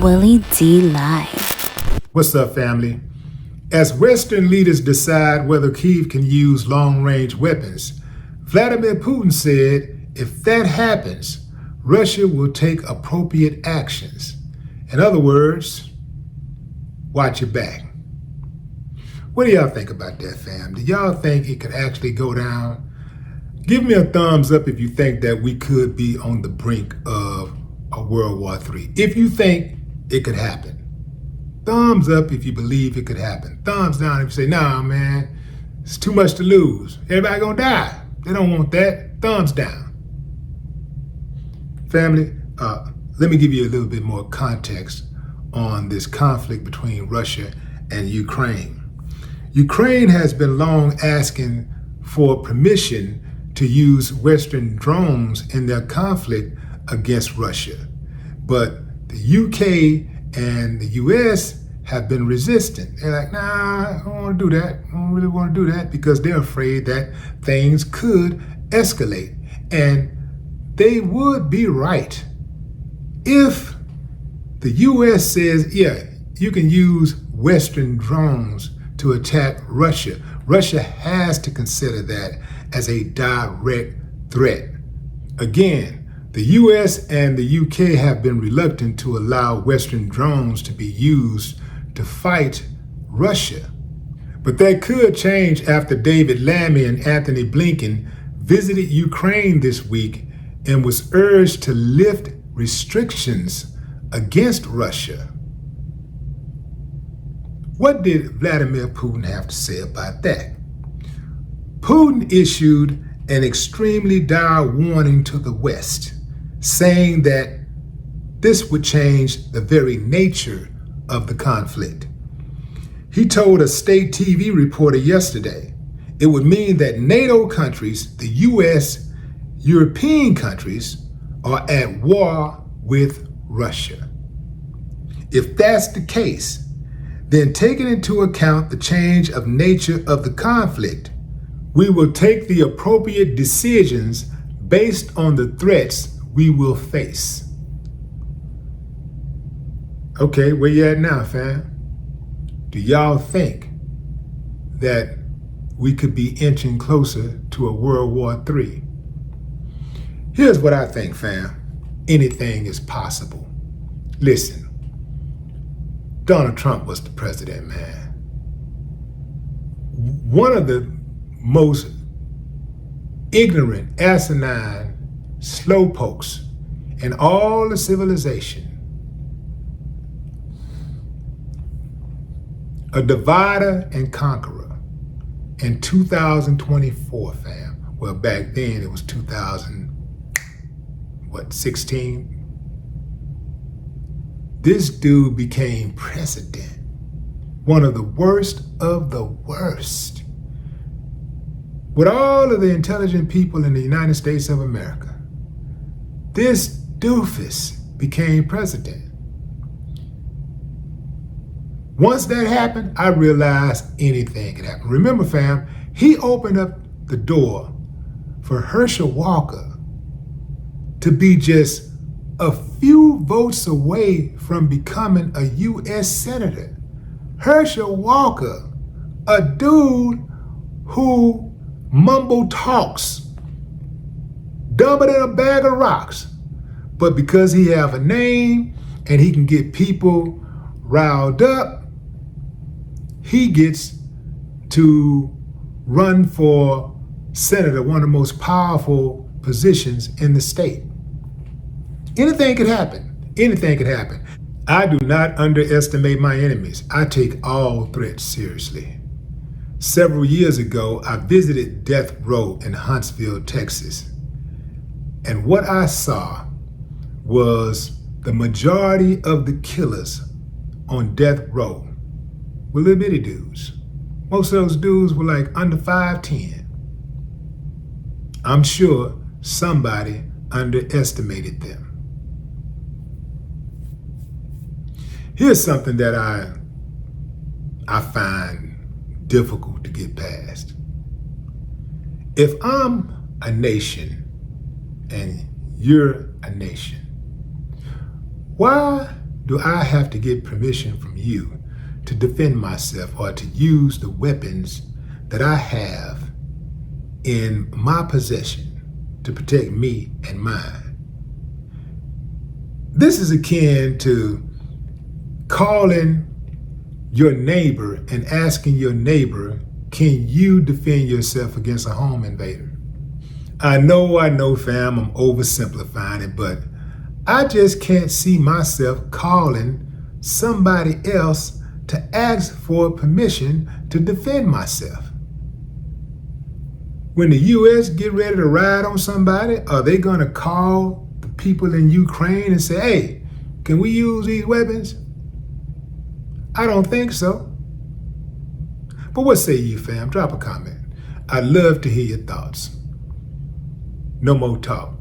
Willie D Live. What's up, family? As Western leaders decide whether Kyiv can use long-range weapons, Vladimir Putin said if that happens, Russia will take appropriate actions. In other words, watch your back. What do y'all think about that, fam? Do y'all think it could actually go down? Give me a thumbs up if you think that we could be on the brink of a World War III. If you think it could happen. Thumbs up if you believe it could happen. Thumbs down if you say, nah, man, it's too much to lose. Everybody gonna die. They don't want that. Thumbs down. Family, let me give you a little bit more context on this conflict between Russia and Ukraine. Ukraine has been long asking for permission to use Western drones in their conflict against Russia. But the UK and the US have been resistant. They're like, nah, I don't want to do that. I don't really want to do that because they're afraid that things could escalate. And they would be right if the US says, yeah, you can use Western drones to attack Russia. Russia has to consider that as a direct threat. Again, the US and the UK have been reluctant to allow Western drones to be used to fight Russia. But that could change after David Lammy and Anthony Blinken visited Ukraine this week and was urged to lift restrictions against Russia. What did Vladimir Putin have to say about that? Putin issued an extremely dire warning to the West, saying that this would change the very nature of the conflict. He told a state TV reporter yesterday it would mean that NATO countries, the US, European countries, are at war with Russia. If that's the case, then taking into account the change of nature of the conflict, we will take the appropriate decisions based on the threats we will face. Okay, where you at now, fam? Do y'all think that we could be inching closer to a World War III? Here's what I think, fam. Anything is possible. Listen, Donald Trump was the president, man. One of the most ignorant, asinine slowpokes in all the civilization. A divider and conqueror in 2024, fam. Well, back then it was 2016. This dude became president. One of the worst of the worst. With all of the intelligent people in the United States of America, this doofus became president. Once that happened, I realized anything could happen. Remember, fam, he opened up the door for Herschel Walker to be just a few votes away from becoming a U.S. Senator. Herschel Walker, a dude who mumble talks, dumber than a bag of rocks. But because he have a name and he can get people riled up, he gets to run for senator, one of the most powerful positions in the state. Anything could happen. Anything could happen. I do not underestimate my enemies. I take all threats seriously. Several years ago, I visited death row in Huntsville, Texas. And what I saw was the majority of the killers on death row were little bitty dudes. Most of those dudes were like under 5'10". I'm sure somebody underestimated them. Here's something that I find difficult to get past. If I'm a nation and you're a nation, why do I have to get permission from you to defend myself or to use the weapons that I have in my possession to protect me and mine? This is akin to calling your neighbor and asking your neighbor, can you defend yourself against a home invader? I know, fam, I'm oversimplifying it, but I just can't see myself calling somebody else to ask for permission to defend myself. When the U.S. get ready to ride on somebody, are they going to call the people in Ukraine and say, hey, can we use these weapons? I don't think so. But what say you, fam? Drop a comment. I'd love to hear your thoughts. No more talk.